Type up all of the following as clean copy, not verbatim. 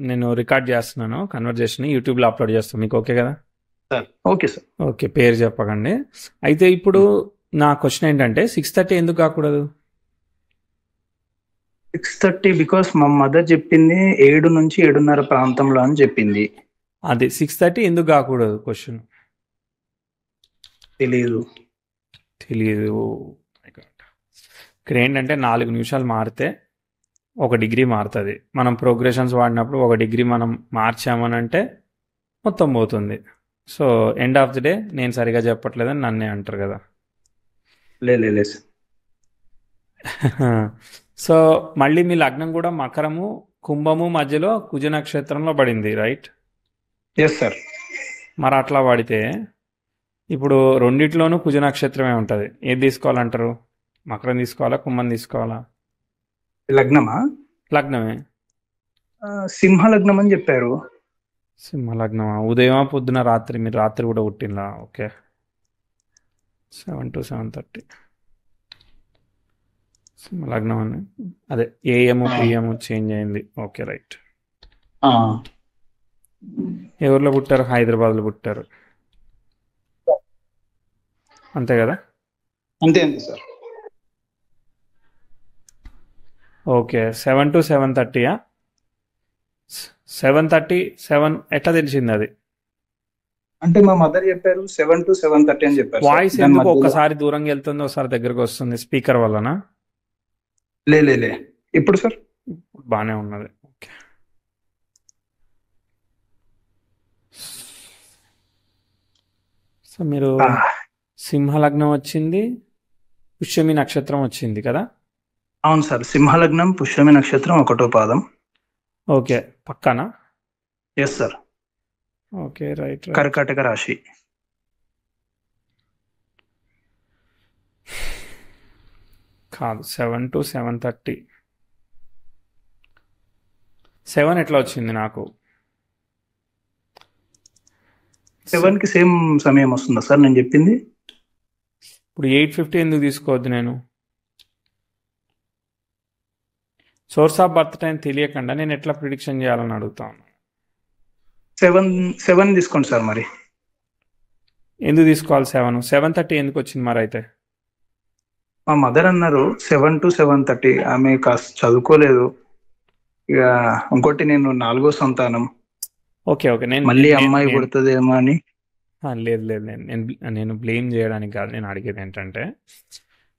నేను రికార్డ్ చేస్తున్నాను కన్వర్జేషన్ యూట్యూబ్లో అప్లోడ్ చేస్తాను. మీకు ఓకే కదా? Sir okay sir. ఓకే, పేరు చెప్పకండి. అయితే ఇప్పుడు నా క్వశ్చన్ ఏంటంటే 6:30 ఎందుకు కాకూడదు? 6:30 బికాస్ మా మదర్ చెప్పింది 7 నుంచి 7:30 ప్రాంతంలో అని చెప్పింది. అది 6:30 ఎందుకు కాకూడదు క్వశ్చన్ తెలీదు. ఇక్కడ ఏంటంటే 4 నిమిషాలు మారితే 1 డిగ్రీ మారుతుంది. మనం ప్రోగ్రెషన్స్ వాడినప్పుడు 1 డిగ్రీ మనం మార్చామనంటే మొత్తం పోతుంది. So end of the day నేను సరిగా చెప్పట్లేదని నన్నే అంటారు కదా. లేదు సో మళ్ళీ మీ లగ్నం కూడా మకరము కుంభము మధ్యలో కుజ నక్షత్రంలో పడింది, రైట్? Yes sir. మరి అట్లా పడితే ఇప్పుడు రెండిట్లోనూ కుజ నక్షత్రమే ఉంటుంది. ఏది తీసుకోవాలంటారు? మకరం తీసుకోవాలా, కుంభం తీసుకోవాలా? లగ్నమా? లగ్నమే. సింహ లగ్నం అని చెప్పారు. సింహ లగ్నమా? ఉదయమా పొద్దున రాత్రి? మీరు రాత్రి కూడా పుట్టినలా? ఓకే, 7 to 7:30 సింహ లగ్నం అని. అదే ఏఎం పిఎం చేంజ్ అయింది. Okay right. ఏ ఊర్లో పుట్టారు? హైదరాబాద్లో పుట్టారు, అంతే కదా? అంతే సార్. Okay, 7 to 7:30. 7:37 ఎట్లా తెలిసింది అది? అంటే మా మదర్ చెప్పారు 7 to 7:30 అని చెప్పారు. వాయిస్ ఎందుకు ఒక్కసారి దూరంగా వెళ్తుంది, ఒకసారి దగ్గరకు వస్తుంది? స్పీకర్ వల్లనా? లే ఇప్పుడు సార్ బాగానే ఉన్నది. ఓకే, సో మీరు సింహ లగ్నం వచ్చింది, పుష్యమి నక్షత్రం వచ్చింది కదా? అవును సార్. సింహ లగ్నం, పుష్యమి నక్షత్రం, 1వ పాదం. ఓకే, పక్కనా? Yes sir. Okay right. కర్కాటక రాశి. కాదు, 7 to 7:30. 7 ఎట్లా వచ్చింది నాకు? 7కి సేమ్ సమయం వస్తుందా సార్ నేను చెప్పింది? ఇప్పుడు 8:50 ఎందుకు తీసుకోవద్దు నేను? సోర్స్ ఆఫ్ బర్త్ టైం తెలియకుండా నేను ఎట్లా ప్రిడిక్షన్ చేయాలని అడుగుతాను. 7 తీసుకోండి సార్. మరి ఎందుకు తీసుకోవాలి 7? 7:30 ఎందుకు వచ్చింది మరి? అయితే మా మదర్ అన్నారు 7 to 7:30. ఆమె కాస్త చదువుకోలేదు. ఇక ఇంకోటి నేను 4వ సంతానం. ఓకే నేను మళ్ళీ అమ్మాయి పుడుతుందేమో అని. లేదు నేను బ్లేమ్ చేయడానికి కాదు. నేను అడిగేది ఏంటంటే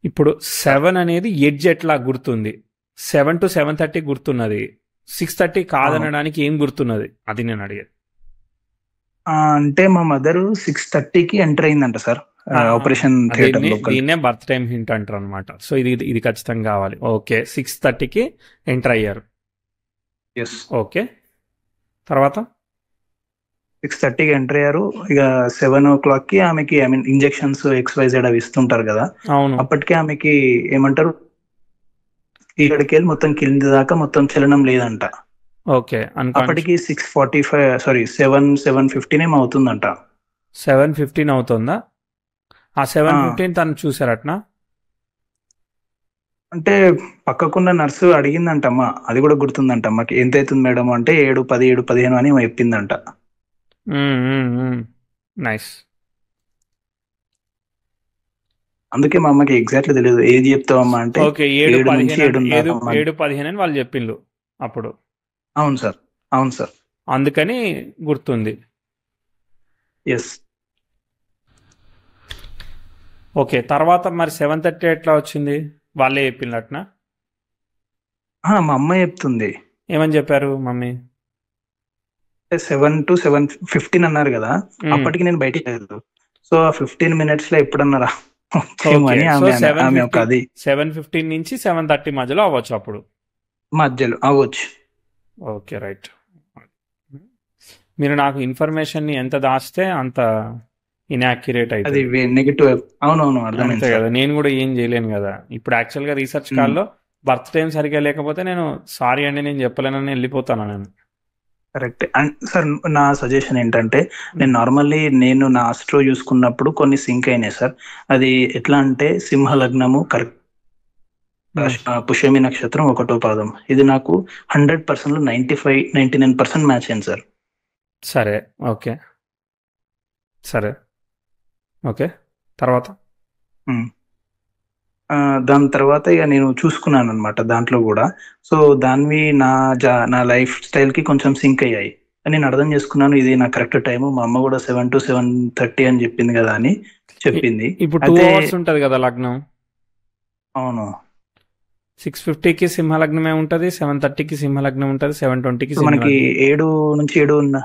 ఇప్పుడు 7 అనేది ఎడ్జ్ ఎట్లా గుర్తుంది? 7 to 7:30 గుర్తున్నది, 6:30 కాదనడానికి ఏం గుర్తున్నది? అది నేను అడిగేది. అంటే మా మదర్ 6:30కి ఎంటర్ అయిందంట సార్ ఆపరేషన్ థియేటర్ లో. దీన్నే బర్త్ టైం హింట్ అంటారు అనమాట. సో ఇది ఖచ్చితంగా కావాలి. ఓకే, 6:30కి ఎంటర్ అయ్యారు. ఓకే, తర్వాత 6:30కి ఎంటర్ అయ్యారు. ఇక 7 o'clockకి ఆమెకి ఇంజెక్షన్స్ XYZ అవి ఇస్తుంటారు కదా. అవును. అప్పటికే ఆమెకి ఏమంటారు, ఇక్కడికి వెళ్ళి మొత్తం కింద దాకా మొత్తం చలనం లేదంట. ఓకే, అప్పటికి 7:15 ఏమో అవుతుందంట. 7:15 అవుతుందా? ఆ 7:15 తను చూసారట్నా? అంటే పక్కకున్న నర్సు అడిగిందంటమ్మా, అది కూడా గుర్తుందంట అమ్మకి. ఎంత అవుతుంది మేడం అంటే 7:10, 7:15 అని చెప్పిందంట. నైస్. అందుకే మా అమ్మకి ఎగ్జాక్ట్లీ తెలియదు. ఏది చెప్తావమ్మా అంటే 7:15 అని వాళ్ళు చెప్పిండ్రు అప్పుడు. అవును సార్. అందుకని గుర్తుంది. ఎస్. ఓకే, తర్వాత మరి 7:30 ఎట్లా వచ్చింది? వాళ్ళే చెప్పిండ్రట్నా? మా అమ్మ చెప్తుంది. ఏమని చెప్పారు మమ్మీ? 7 to 7:15 అన్నారు కదా. అప్పటికి నేను బయటికి లేదు. సో ఆ 15 minutes లో ఎప్పుడన్నారా 7:15 నుంచి 7:30 మధ్యలో అవ్వచ్చు. అప్పుడు మధ్యలో అవ్వచ్చు. Okay right. మీరు నాకు ఇన్ఫర్మేషన్ ని ఎంత దాస్తే అంత ఇన్యాక్యురేట్ అయితే నెగిటివ్. అవునవును, అర్థమైంది కదా. నేను కూడా ఏం చేయలేను కదా. ఇప్పుడు యాక్చువల్గా రీసెర్చ్ కాల్లో బర్త్ టైం సరిగా లేకపోతే నేను సారీ అండి నేను చెప్పలేనని వెళ్ళిపోతాను నేను. కరెక్ట్. అండ్ సార్ నా సజెషన్ ఏంటంటే, నేను నార్మల్లీ నా ఆస్ట్రో చూసుకున్నప్పుడు కొన్ని సింక్ అయినాయి సార్. అది ఎట్లా అంటే సింహ లగ్నము పుష్యమి నక్షత్రం 1వ పాదం. ఇది నాకు 100% 99% మ్యాచ్ అయింది సార్. సరే, ఓకే, సరే, ఓకే. తర్వాత దాని తర్వాత ఇక నేను చూసుకున్నాను అనమాట దాంట్లో కూడా. సో దానివి నా లైఫ్ స్టైల్ కి కొంచెం సింక్ అయ్యాయి. నేను అర్థం చేసుకున్నాను ఇది నా కరెక్ట్ టైం. మా అమ్మ కూడా 7 to 7:30 అని చెప్పింది కదా అని చెప్పింది. ఇప్పుడు 2 hours ఉంటది కదా లగ్నం. అవును. 6:50కి సింహలగ్నమే ఉంటది, 7:30కి సింహలగ్నం ఉంటది, 7:20కి మనకి 7 నుంచి 7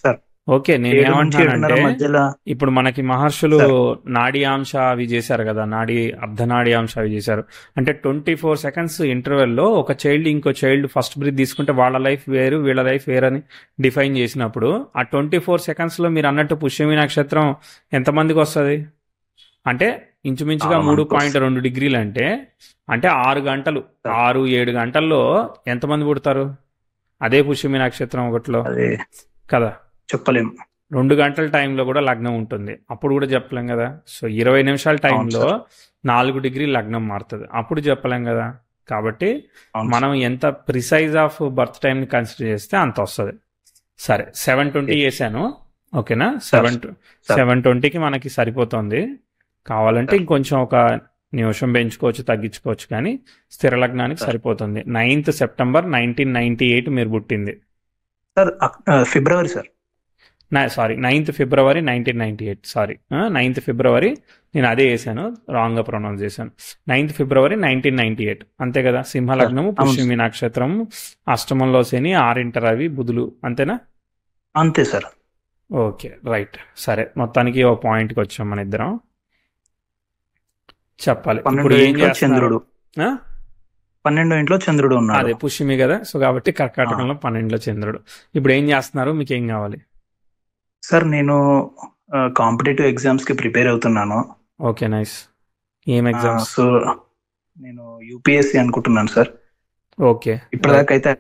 సార్. ఓకే, నేను ఏమంటానంటే మధ్యలో ఇప్పుడు మనకి మహర్షులు నాడీ అంశ అవి చేశారు కదా, అర్ధనాడీ అంశ అవి చేశారు. అంటే 24 seconds ఇంటర్వెల్లో ఒక చైల్డ్ ఇంకో చైల్డ్ ఫస్ట్ బ్రీత్ తీసుకుంటే వాళ్ళ లైఫ్ వేరు వీళ్ళ లైఫ్ వేరు అని డిఫైన్ చేసినప్పుడు ఆ 24 seconds లో మీరు అన్నట్టు పుష్యమి నక్షత్రం ఎంతమందికి వస్తుంది అంటే ఇంచుమించుగా 3.2 degrees అంటే 6 గంటలు 6-7 గంటల్లో ఎంతమంది పుడతారు అదే పుష్యమి నక్షత్రం ఒకటిలో కదా. చెప్పలేము. 2 గంటల టైంలో కూడా లగ్నం ఉంటుంది, అప్పుడు కూడా చెప్పలేం కదా. సో 20 నిమిషాల టైంలో 4 degrees లగ్నం మారుతుంది, అప్పుడు చెప్పలేం కదా. కాబట్టి మనం ఎంత ప్రిసైజ్ ఆఫ్ బర్త్ టైంని కన్సిడర్ చేస్తే అంత వస్తుంది. సరే, 7:20 వేసాను, ఓకేనా. 7:20కి మనకి సరిపోతుంది. కావాలంటే ఇంకొంచెం ఒక నిమిషం పెంచుకోవచ్చు తగ్గించుకోవచ్చు, కానీ స్థిర లగ్నానికి సరిపోతుంది. 9th September 1998 మీరు పుట్టింది సార్. ఫిబ్రవరి sir. Sorry, 9th February 1998. Sorry, 9th February నేను అదే వేసాను, రాంగ్గా ప్రొనౌన్స్ చేశాను. 9th February 1998 అంతే కదా. సింహలగ్నము, పుష్యమి నక్షత్రము, అష్టమంలో శని, 6 రవి, బుధులు, అంతేనా? అంతే సార్. Okay, right. సరే, మొత్తానికి ఓ పాయింట్కి వచ్చాం మన ఇద్దరం. చెప్పాలి ఇప్పుడు ఏం చంద్రుడు 12వ ఇంట్లో చంద్రుడు ఉన్నాడు. అదే పుష్యమి కదా, సో కాబట్టి కర్కాటకంలో 12లో చంద్రుడు. ఇప్పుడు ఏం చేస్తున్నారు, మీకు ఏం కావాలి? సార్ నేను కాంపిటేటివ్ ఎగ్జామ్స్ కి ప్రిపేర్ అవుతున్నాను. Okay, nice. ఏం ఎగ్జామ్స్? సో నేను యూపీఎస్సీ అనుకుంటున్నాను సార్. ఓకే, ఇప్పటిదాకా అయితే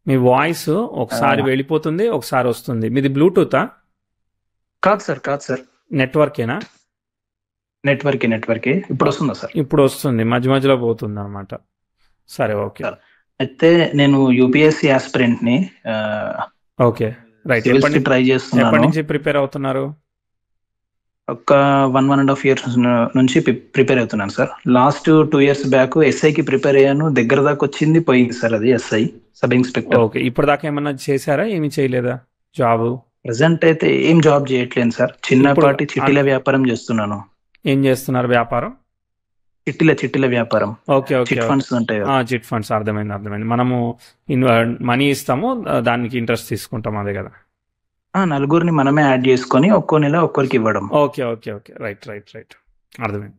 మీ వాయిస్ ఒకసారి వెళ్ళిపోతుంది ఒకసారి వస్తుంది. మీది బ్లూటూతా? కాదు సార్, కాదు సార్. నెట్వర్కేనా? నెట్వర్కే. ఇప్పుడు వస్తుందా సార్? ఇప్పుడు వస్తుంది, మధ్య మధ్యలో పోతుంది అనమాట. సరే, ఓకే. అయితే నేను యూపీఎస్సీ ఆస్పిరెంట్ ని. Okay, right. ట్రై చేస్తున్నాను. ఎప్పటి నుంచి ప్రిపేర్ అవుతున్నారు? ఒక 1.5 years నుంచి ప్రిపేర్ అవుతున్నాను సార్. లాస్ట్ 2 years బ్యాక్ ఎస్ఐకి ప్రిపేర్ అయ్యాను, దగ్గర దాకా వచ్చింది, పోయింది సార్ అది ఎస్ఐ సబ్ ఇన్స్పెక్టర్. ఓకే, ఇప్పటిదాకా ఏమన్నా చేశారా? ఏమి చేయలేదా జాబ్? ప్రెసెంట్ అయితే ఏం జాబ్ చేయట్లేదు సార్, చిన్నపాటి చిట్టీల వ్యాపారం చేస్తున్నాను. ఏం చేస్తున్నారు వ్యాపారం? చిట్టీల వ్యాపారం. Okay, okay. చిట్ ఫండ్స్ ఉంటాయి. చిట్ ఫండ్స్, అర్థమైంది. మనము మనీ ఇస్తాము, దానికి ఇంట్రెస్ట్ తీసుకుంటాం, అదే కదా. నలుగురిని మనమే యాడ్ చేసుకొని ఒక్కో నెల ఒక్కరికి ఇవ్వడం. ఓకే, రైట్, అర్థమైంది.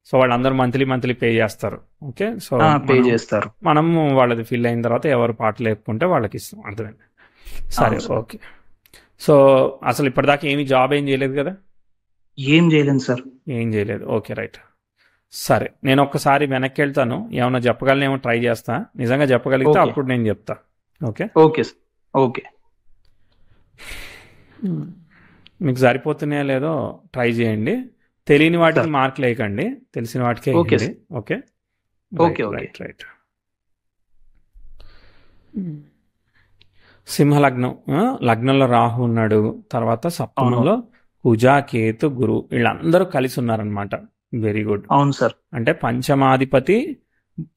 సో వాళ్ళందరూ మంత్లీ పే చేస్తారు. ఓకే, సో పే చేస్తారు. మనము వాళ్ళది ఫిల్ అయిన తర్వాత ఎవరు పాటలు లేపుకుంటే వాళ్ళకి ఇస్తాం, అర్థమైంది. సరే, ఓకే. సో అసలు ఇప్పటిదాకా ఏమి జాబ్ ఏం చేయలేదు కదా? ఏం చేయలేదు సార్. ఏం చేయలేదు, ఓకే, రైట్. సరే, నేను ఒక్కసారి వెనక్కి వెళ్తాను, ఏమన్నా చెప్పగలనేమో ట్రై చేస్తా. నిజంగా చెప్పగలిగితే అప్పుడు నేను చెప్తా. Okay, okay. మీకు సరిపోతున్నాయో లేదో ట్రై చేయండి. తెలియని వాటికి మార్కులు వేయకండి, తెలిసిన వాటికే. Okay, right. సింహలగ్నం, లగ్నంలో రాహు ఉన్నాడు, తర్వాత సప్తమంలో కుజ, కేతు, గురు, వీళ్ళందరూ కలిసి ఉన్నారనమాట. Very good. అవును సార్. అంటే పంచమాధిపతి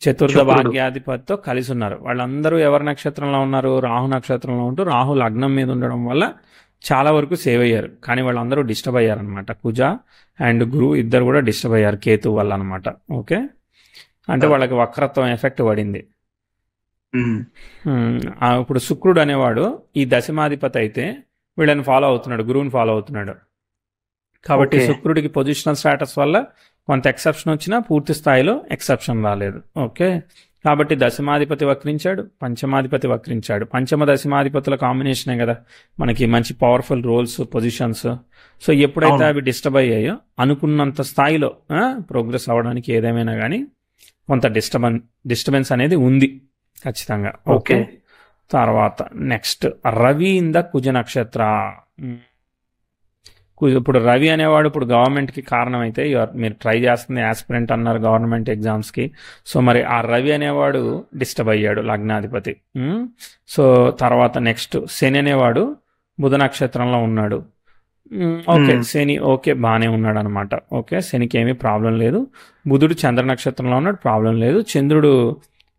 చతుర్థ భాగ్యాధిపతితో కలిసి ఉన్నారు. వాళ్ళందరూ ఎవరి నక్షత్రంలో ఉన్నారు? రాహు నక్షత్రంలో ఉంటూ రాహు లగ్నం మీద ఉండడం వల్ల చాలా వరకు సేవ్ అయ్యారు, కానీ వాళ్ళందరూ డిస్టర్బ్ అయ్యారు అనమాట. కుజ అండ్ గురు ఇద్దరు కూడా డిస్టర్బ్ అయ్యారు కేతు వల్ల అనమాట. ఓకే, అంటే వాళ్ళకి వక్రత్వం ఎఫెక్ట్ పడింది. ఇప్పుడు శుక్రుడు అనేవాడు ఈ దశమాధిపతి అయితే వీళ్ళని ఫాలో అవుతున్నాడు, గురువుని ఫాలో అవుతున్నాడు. కాబట్టి శుక్రుడికి పొజిషనల్ స్టేటస్ వల్ల కొంత ఎక్సెప్షన్ వచ్చినా పూర్తి స్థాయిలో ఎక్సెప్షన్ రాలేదు. ఓకే, కాబట్టి దశమాధిపతి వక్రించాడు, పంచమాధిపతి వక్రించాడు. పంచమ దశమాధిపతుల కాంబినేషనే కదా మనకి మంచి పవర్ఫుల్ రోల్స్, పొజిషన్స్. సో ఎప్పుడైతే అవి డిస్టర్బ్ అయ్యాయో అనుకున్నంత స్థాయిలో ప్రోగ్రెస్ అవ్వడానికి ఏదేమైనా కానీ కొంత డిస్టర్బెన్స్ అనేది ఉంది ఖచ్చితంగా. ఓకే, తర్వాత నెక్స్ట్ రవి ఇన్ ద కుజ నక్షత్ర. ఇప్పుడు రవి అనేవాడు ఇప్పుడు గవర్నమెంట్కి కారణం అయితే మీరు ట్రై చేస్తుంది యాస్పిరెంట్ అన్నారు గవర్నమెంట్ ఎగ్జామ్స్కి. సో మరి ఆ రవి అనేవాడు డిస్టర్బ్ అయ్యాడు లగ్నాధిపతి. సో తర్వాత నెక్స్ట్ శని అనేవాడు బుధ నక్షత్రంలో ఉన్నాడు. ఓకే, శని ఓకే బాగానే ఉన్నాడు అనమాట. ఓకే, శనికి ఏమీ ప్రాబ్లం లేదు. బుధుడు చంద్ర నక్షత్రంలో ఉన్నాడు, ప్రాబ్లం లేదు. చంద్రుడు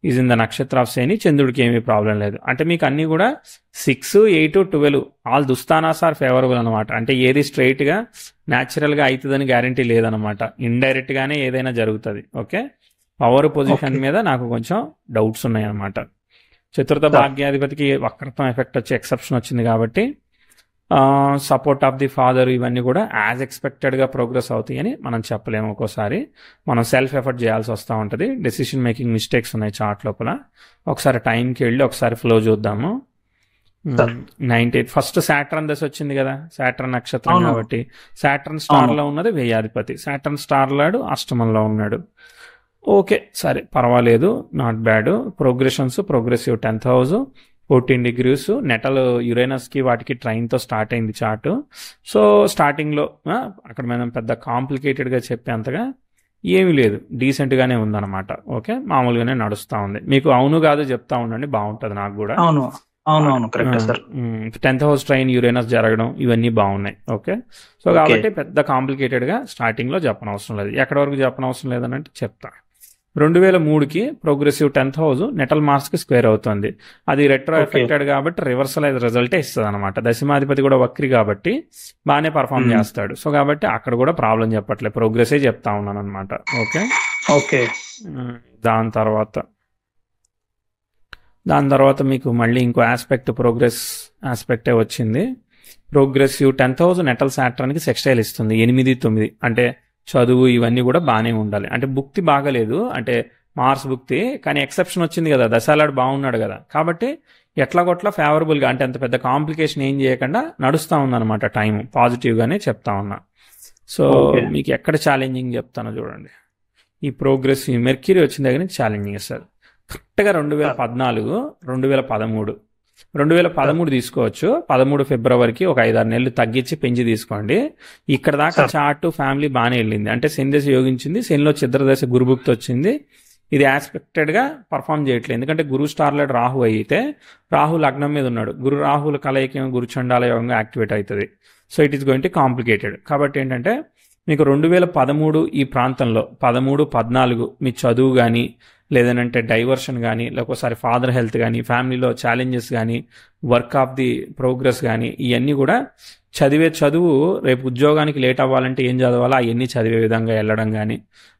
ఈజ్ ఇన్ ద నక్షత్ర ఆఫ్ శని, చంద్రుడికి ఏమీ ప్రాబ్లం లేదు. అంటే మీకు అన్నీ కూడా 6, 8, 12 ఆల్ దుస్తానాస్ ఆర్ ఫేవరబుల్ అనమాట. అంటే ఏది స్ట్రైట్గా న్యాచురల్గా అవుతుందని గ్యారంటీ లేదనమాట, ఇండైరెక్ట్గానే ఏదైనా జరుగుతుంది. ఓకే, పవర్ పొజిషన్ మీద నాకు కొంచెం డౌట్స్ ఉన్నాయి అనమాట. చతుర్థ భాగ్యాధిపతికి వక్రత్వం ఎఫెక్ట్ వచ్చి ఎక్సెప్షన్ వచ్చింది కాబట్టి సపోర్ట్ ఆఫ్ ది ఫాదర్ ఇవన్నీ కూడా యాజ్ ఎక్స్పెక్టెడ్గా ప్రోగ్రెస్ అవుతాయని మనం చెప్పలేము. ఒక్కోసారి మనం సెల్ఫ్ ఎఫర్ట్ చేయాల్సి వస్తూ ఉంటుంది. డెసిషన్ మేకింగ్ మిస్టేక్స్ ఉన్నాయి చార్ట్ లోపల. ఒకసారి టైంకి వెళ్ళి ఒకసారి ఫ్లో చూద్దాము. 98 ఫస్ట్ సాటర్న్ దశ వచ్చింది కదా, సాటర్న్ నక్షత్రం కాబట్టి. సాటర్న్ స్టార్ లో ఉన్నది వ్యయాధిపతి, సాటర్న్ స్టార్ లాడు అష్టమంలో ఉన్నాడు. ఓకే సరే పర్వాలేదు, not bad. Progressive 10th house 14 degrees. Natal యురేనస్కి వాటికి ట్రైన్తో స్టార్ట్ అయింది చార్ట్. సో స్టార్టింగ్లో అక్కడ మనం పెద్ద కాంప్లికేటెడ్గా చెప్పేంతగా ఏమీ లేదు, డీసెంట్గానే ఉందన్నమాట. ఓకే, మామూలుగానే నడుస్తూ ఉంది. మీకు అవును కాదు చెప్తా ఉండండి, బాగుంటుంది నాకు కూడా. అవును correct sir. 10th house train Uranus జరగడం ఇవన్నీ బాగున్నాయి. ఓకే, సో కాబట్టి పెద్ద కాంప్లికేటెడ్గా స్టార్టింగ్లో చెప్పనవసరం లేదు. ఎక్కడి వరకు చెప్పనవసరం లేదని అంటే చెప్తా. 2003కి ప్రోగ్రెసివ్ 10th హౌస్ నెటల్ మార్స్కి స్క్వేర్ అవుతుంది. అది రెట్రో ఎఫెక్టెడ్ కాబట్టి రివర్సలైజ్ రిజల్టే ఇస్తుంది అనమాట. దశమాధిపతి కూడా వక్రి కాబట్టి బాగానే పర్ఫామ్ చేస్తాడు. సో కాబట్టి అక్కడ కూడా ప్రాబ్లం చెప్పట్లేదు, ప్రోగ్రెసే చెప్తా ఉన్నాను అనమాట. ఓకే, దాని తర్వాత మీకు మళ్ళీ ఇంకో ఆస్పెక్ట్ ప్రోగ్రెస్ ఆస్పెక్టే వచ్చింది. ప్రోగ్రెసివ్ 10th హౌస్ నెటల్ సాటర్న్కి సెక్స్టైల్ ఇస్తుంది 8, 9. అంటే చదువు ఇవన్నీ కూడా బాగానే ఉండాలి. అంటే భుక్తి బాగలేదు, అంటే మార్స్ భుక్తి, కానీ ఎక్సెప్షన్ వచ్చింది కదా, దశాలాడు బాగున్నాడు కదా, కాబట్టి ఎట్లాగొట్లా ఫేవరబుల్గా, అంటే అంత పెద్ద కాంప్లికేషన్ ఏం చేయకుండా నడుస్తూ ఉందన్నమాట. టైం పాజిటివ్గానే చెప్తా ఉన్నా. సో మీకు ఎక్కడ ఛాలెంజింగ్ చెప్తానో చూడండి. ఈ ప్రోగ్రెసివ్ మెర్క్యూరీ వచ్చిన దగ్గర నుంచి ఛాలెంజింగ్ ఇస్తారు. కరెక్ట్గా 2014, 2013 తీసుకోవచ్చు. 13 ఫిబ్రవరికి ఒక 5-6 నెలలు తగ్గించి పెంచి తీసుకోండి. ఇక్కడ దాకా చార్ట్ ఫ్యామిలీ బాగానే వెళ్ళింది. అంటే శని దశ యోగించింది, శనిలో చిద్రదశ గురుభుక్తి వచ్చింది. ఇది యాక్స్పెక్టెడ్గా పర్ఫామ్ చేయట్లేదు, ఎందుకంటే గురు స్టార్లెట్ రాహు అయితే రాహు లగ్నం మీద ఉన్నాడు. గురు రాహుల కలయిక గురు చండాల యోగంగా యాక్టివేట్ అవుతుంది. So it is going to complicated. కాబట్టి ఏంటంటే మీకు 2013 ఈ ప్రాంతంలో 13, 14 మీ చదువు కానీ, లేదనంటే డైవర్షన్ కానీ, లేకపోతే ఫాదర్ హెల్త్ కానీ, ఫ్యామిలీలో ఛాలెంజెస్ కానీ, వర్క్ ఆఫ్ ది ప్రోగ్రెస్ కానీ, ఇవన్నీ కూడా చదువు రేపు ఉద్యోగానికి లేట్ అవ్వాలంటే ఏం చదవాలో అవన్నీ చదివే విధంగా వెళ్ళడం కానీ,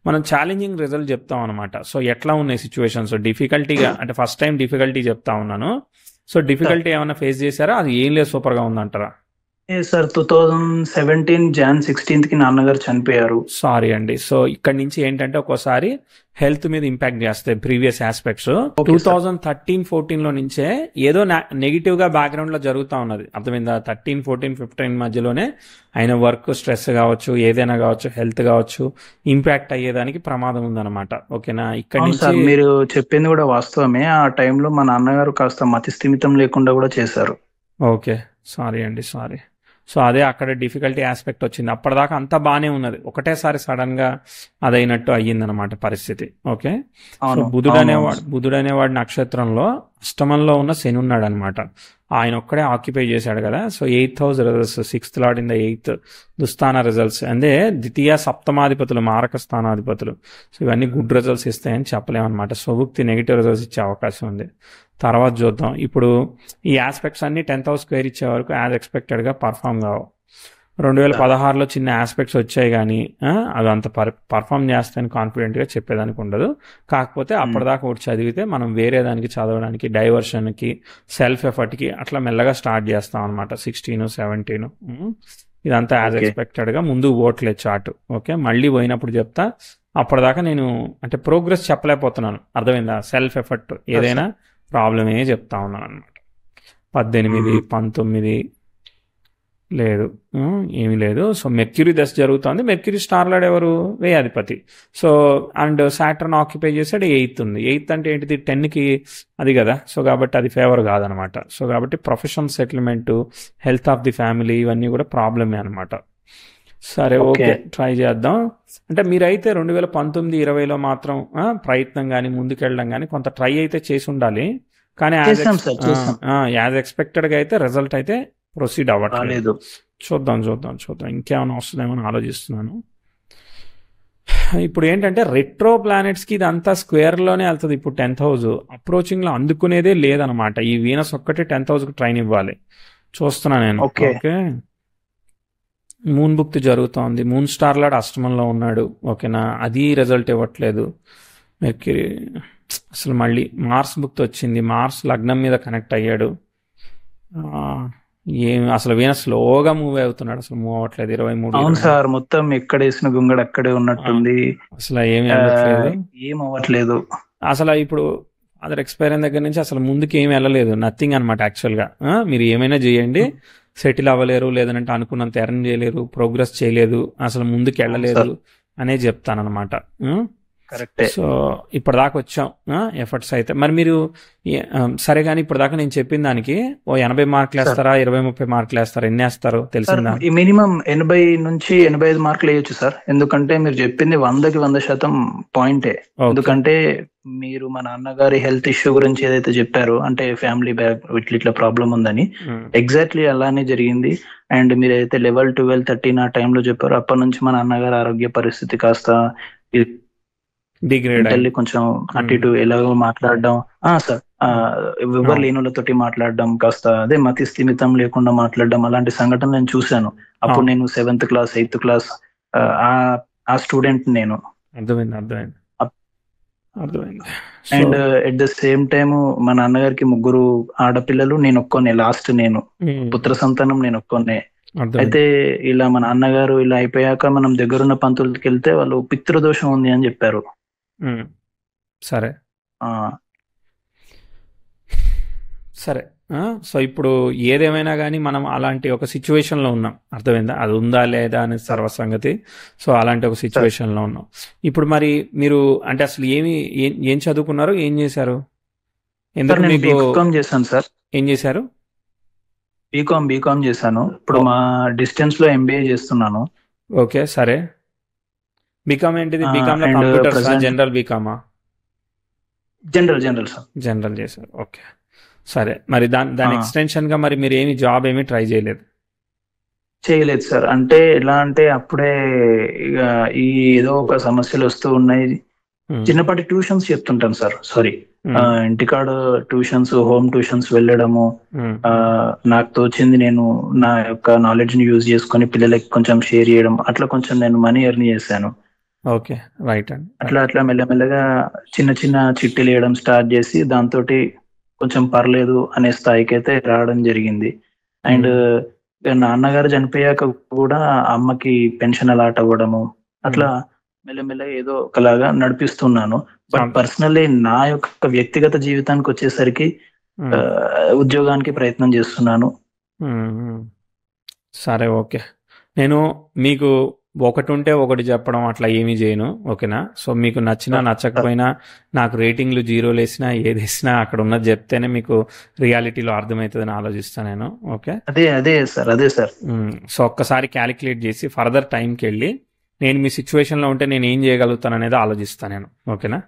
మనం ఛాలెంజింగ్ రిజల్ట్ చెప్తాం అనమాట. సో ఎట్లా ఉన్నాయి సిచ్యువేషన్స్, డిఫికల్టీగా, అంటే ఫస్ట్ టైం డిఫికల్టీ చెప్తా ఉన్నాను. సో డిఫికల్టీ ఏమైనా ఫేస్ చేశారా, అది ఏం లేదు సూపర్గా ఉందంటారా? సార్ 2017 Jan 16th నాన్నగారు చనిపోయారు. సారీ అండి. సో ఇక్కడ నుంచి ఏంటంటే ఒక్కోసారి హెల్త్ మీద ఇంపాక్ట్ చేస్తాయి ప్రీవియస్ ఆస్పెక్ట్స్. 2013-14 నుంచే ఏదో నెగిటివ్ గా బ్యాక్గ్రౌండ్ లో జరుగుతూ ఉన్నది, అర్థమైందా? 13, 14, 15 మధ్యలోనే ఆయన వర్క్ స్ట్రెస్ కావచ్చు, ఏదైనా కావచ్చు, హెల్త్ కావచ్చు, ఇంపాక్ట్ అయ్యేదానికి ప్రమాదం ఉందన్నమాట. ఓకేనా? ఇక్కడ నుంచి మీరు చెప్పింది కూడా వాస్తవమే. ఆ టైంలో మా నాన్నగారు కాస్త మతి స్థిమితం లేకుండా కూడా చేశారు. ఓకే, సారీ అండి, సారీ. సో అదే అక్కడ డిఫికల్టీ ఆస్పెక్ట్ వచ్చింది. అప్పటిదాకా అంతా బాగానే ఉన్నది, ఒకటేసారి సడన్ గా అదైనట్టు అయ్యిందనమాట పరిస్థితి. ఓకే, సో బుధుడు అనేవాడు నక్షత్రంలో అష్టమంలో ఉన్న శని ఉన్నాడు అనమాట. ఆయన ఒక్కడే ఆక్యుపై చేశాడు కదా. So 8th house results, 6th lord in the 8th దుస్థాన రిజల్ట్స్, అంటే ద్వితీయ సప్తమాధిపతులు, మారక స్థానాధిపతులు. సో ఇవన్నీ గుడ్ రిజల్ట్స్ ఇస్తాయని చెప్పలేమన్నమాట. స్వభుక్తి నెగిటివ్ రిజల్ట్స్ ఇచ్చే అవకాశం ఉంది. తర్వాత చూద్దాం. ఇప్పుడు ఈ ఆస్పెక్ట్స్ అన్ని 10th హౌస్ స్క్వేర్ ఇచ్చే వరకు యాజ్ ఎక్స్పెక్టెడ్గా పర్ఫామ్ కావు. 2016లో చిన్న ఆస్పెక్ట్స్ వచ్చాయి కానీ అవి అంత పర్ఫామ్ చేస్తాయని కాన్ఫిడెంట్గా చెప్పేదానికి ఉండదు. కాకపోతే అప్పటిదాకా ఒకటి చదివితే మనం వేరే దానికి చదవడానికి, డైవర్షన్కి, సెల్ఫ్ ఎఫర్ట్కి అట్లా మెల్లగా స్టార్ట్ చేస్తాం అనమాట. 16, 17 ఇదంతా యాజ్ ఎక్స్పెక్టెడ్గా ముందు ఓట్లే చార్ట్. ఓకే, మళ్ళీ పోయినప్పుడు చెప్తా. అప్పటిదాకా నేను అంటే ప్రోగ్రెస్ చెప్పలేకపోతున్నాను, అర్థమైందా? సెల్ఫ్ ఎఫర్ట్ ఏదైనా ప్రాబ్లమే చెప్తా ఉన్నాను అనమాట. 18, 19 లేదు, ఏమీ లేదు. సో మెర్క్యూరీ దశ జరుగుతుంది. మెర్క్యూరీ స్టార్లాడ్ ఎవరు? వ్యయాధిపతి. సో అండ్ సాటర్న్ ఆక్యుపై చేసాడు 8th ఉంది. 8th అంటే ఏంటిది? 10కి అది కదా. సో కాబట్టి అది ఫేవర్ కాదనమాట. సో కాబట్టి professional settlement, health of the family ఇవన్నీ కూడా ప్రాబ్లమే అనమాట. సరే ఓకే. ఓకే, ట్రై చేద్దాం. అంటే మీరైతే 2019-20లో మాత్రం ప్రయత్నం కానీ ముందుకెళ్ళడం కానీ కొంత ట్రై అయితే చేసి ఉండాలి. కానీ చేసాం సార్, చేసాం. యాజ్ ఎక్స్పెక్టెడ్గా అయితే రిజల్ట్ అయితే ప్రొసీడ్ అవ్వట్లేదు. రాలేదు. చూద్దాం చూద్దాం చూద్దాం, ఇంకేమైనా వస్తుందేమో అని ఆలోచిస్తున్నాను. ఇప్పుడు ఏంటంటే రెట్రో ప్లానెట్స్కి ఇదంతా స్క్వేర్లోనే వెళ్తుంది. ఇప్పుడు 10th హౌస్ అప్రోచింగ్లో అందుకునేదే లేదనమాట. ఈ వీనస్ ఒక్కటే 10th హౌస్కి ట్రైన్ ఇవ్వాలి. చూస్తున్నా నేను. ఓకే. ఓకే, మూన్ బుక్ జరుగుతోంది. మూన్ స్టార్ లాడ్ అష్టమంలో ఉన్నాడు. ఓకేనా, అది రిజల్ట్ ఇవ్వట్లేదు. మెర్క్యూరీ అసలు మళ్ళీ మార్స్ బుక్ వచ్చింది. మార్స్ లగ్నం మీద కనెక్ట్ అయ్యాడు. ఏం అసలు వీనస్ స్లోగా మూవ్ అవుతున్నాడు, అసలు మూవ్ అవ్వట్లేదు. 23. అవును సార్, మొత్తం ఎక్కడ వేసిన గుంగడు అక్కడే ఉన్నట్టుంది. అసలు ఏమి వెళ్ళట్లేదు, ఏం అవ్వట్లేదు. అసలు ఇప్పుడు అదర్ ఎక్స్పైర్ అయిన దగ్గర నుంచి అసలు ముందుకు ఏమి వెళ్ళలేదు. నథింగ్ అనమాట. యాక్చువల్గా మీరు ఏమైనా చేయండి, సెటిల్ అవ్వలేరు, లేదంటే అనుకున్నంత ఎర్న్ చేయలేరు, ప్రోగ్రెస్ చేయలేదు, అసలు ముందుకు వెళ్ళలేదు అనే చెప్తానమాట. కరెక్టే. సో ఇప్పటిదాకా వచ్చాం ఎఫర్ట్స్ అయితే. మరి మీరు సరే కానీ ఇప్పటిదాకా నేను చెప్పిన దానికి ఓ 80 మార్కులు వేస్తారా, 20-30 మార్కులు వేస్తారా, ఎన్ని వేస్తారు తెలిసిందా? మినిమం 80 నుంచి 85 మార్కులు వేయొచ్చు సార్. ఎందుకంటే మీరు చెప్పింది 100కి 100% పాయింటే. ఎందుకంటే మీరు మా నాన్నగారి హెల్త్ ఇష్యూ గురించి ఏదైతే చెప్పారో, అంటే ఫ్యామిలీ బ్యాక్ ఇట్లా ప్రాబ్లం ఉందని, ఎగ్జాక్ట్లీ అలానే జరిగింది. అండ్ మీరు ఏదైతే లెవెల్ 12, 13 ఆ టైంలో చెప్పారో, అప్పటి నుంచి మా నాన్నగారి ఆరోగ్య పరిస్థితి కాస్త డిగ్రేడ్ కొంచెం అటు ఇటు ఎలాగో మాట్లాడడం సార్, ఎవరు లేనులతోటి మాట్లాడడం, కాస్త అదే మతి స్థిమితం లేకుండా మాట్లాడడం, అలాంటి సంఘటన నేను చూశాను. అప్పుడు నేను 7th క్లాస్ 8th క్లాస్ ఆ స్టూడెంట్ నేను. అర్థమైంది. And at the same time మా నాన్నగారికి 3 ఆడపిల్లలు, నేను ఒక్కొనే లాస్ట్. నేను పుత్ర సంతానం, నేను ఒక్కొనే. అయితే ఇలా మా నాన్నగారు ఇలా అయిపోయాక మనం దగ్గరున్న పంతులకి వెళ్తే వాళ్ళు పితృదోషం ఉంది అని చెప్పారు. సరే సరే. సో ఇప్పుడు ఏదేమైనా కానీ మనం అలాంటి ఒక సిచ్యువేషన్లో ఉన్నాం. అర్థమైందా? అది ఉందా లేదా అనే సర్వసంగతి. సో అలాంటి ఒక సిచ్యువేషన్లో ఉన్నాం. ఇప్పుడు మరి మీరు అంటే అసలు ఏం చదువుకున్నారు, ఏం చేశారు? ఎందుకు మీకు బీకామ్ చేశాను సార్. ఏం చేశారు? బీకామ్ చేశాను. ఇప్పుడు మా డిస్టెన్స్ లో MBA చేస్తున్నాను. ఓకే, సరే. బీకామ్ ఏంటిది? బీకామ్ లో కంప్యూటర్స్, జనరల్ బీకామా? General sir. జనరల్ చేశారు. ఓకే, సరే. మరి దాని ఎక్స్టెన్షన్ గా మరి మీరు జాబ్ ఏమీ ట్రై చేయలేదు సార్. అంటే ఎలా అంటే అప్పుడే ఇక ఏదో ఒక సమస్యలు వస్తూ ఉన్నాయి. చిన్నపాటి ట్యూషన్స్ చెప్తుంటాను సార్. సారీ, ఇంటికాడ ట్యూషన్స్, హోమ్ ట్యూషన్స్ వెళ్ళడము, నాకు తోచింది నేను నా యొక్క నాలెడ్జ్ ని యూజ్ చేసుకొని పిల్లలకి కొంచెం షేర్ చేయడం, అట్లా కొంచెం నేను మనీ ఎర్న్ చేశాను. ఓకే, రైట్ అండి. అట్లా మెల్లమెల్లగా చిన్న చిట్టీలు వేయడం స్టార్ట్ చేసి దాంతో కొంచెం పర్లేదు అనే స్థాయికి అయితే రావడం జరిగింది. అండ్ నాన్నగారు చనిపోయాక కూడా అమ్మకి పెన్షన్ అలాట్ అవ్వడము, అట్లా మెల్లమెల్లగా ఏదో ఒకలాగా నడిపిస్తున్నాను. బట్ పర్సనల్లీ నా యొక్క వ్యక్తిగత జీవితానికి వచ్చేసరికి ఉద్యోగానికి ప్రయత్నం చేస్తున్నాను. సరే, ఓకే. నేను మీకు ఒకటి ఉంటే ఒకటి చెప్పడం అట్లా ఏమీ చేయను. ఓకేనా? సో మీకు నచ్చినా నచ్చకపోయినా, నాకు రేటింగ్లు 0 వేసినా ఏది వేసినా అక్కడ ఉన్నది చెప్తేనే మీకు రియాలిటీలో అర్థమవుతుందని ఆలోచిస్తాను నేను. ఓకే, అదే సార్. సో ఒక్కసారి క్యాలిక్యులేట్ చేసి ఫర్దర్ టైంకి వెళ్ళి నేను మీ సిచ్యువేషన్లో ఉంటే నేను ఏం చేయగలుగుతాను అనేది ఆలోచిస్తాను నేను. ఓకేనా?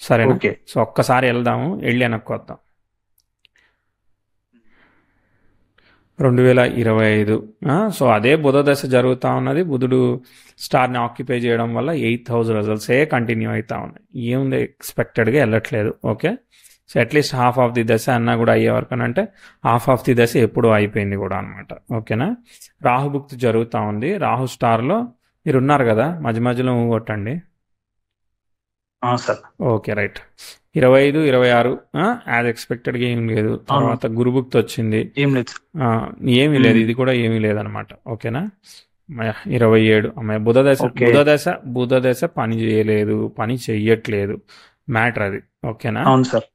సరే. సో ఒక్కసారి వెళ్దాము, వెళ్ళి వెనక్కొద్దాం. 2025. సో అదే బుధ దశ జరుగుతూ ఉన్నది. బుధుడు స్టార్ని ఆక్యుపై చేయడం వల్ల 8th హౌస్ రిజల్ట్సే కంటిన్యూ అవుతా ఉన్నాయి. ఏముంది, ఎక్స్పెక్టెడ్గా వెళ్ళట్లేదు. Okay, so at least half of the దశ అన్నా కూడా అయ్యే వరకు అంటే హాఫ్ ఆఫ్ ది దశ ఎప్పుడూ అయిపోయింది కూడా అనమాట. ఓకేనా? రాహుభుక్తి జరుగుతూ ఉంది. రాహు స్టార్లో మీరు ఉన్నారు కదా, మధ్య మధ్యలో కొట్టండి. Okay, right. 25, 26 యాజ్ ఎక్స్పెక్టెడ్గా ఏం లేదు. తర్వాత గురుభుక్తి వచ్చింది, ఏమీ లేదు. ఇది కూడా ఏమీ లేదనమాట. ఓకేనా? 27 అమ్మాయి బుధ దశ పని చేయలేదు, పని చెయ్యట్లేదు మ్యాటర్ అది. ఓకేనా? అవును సార్,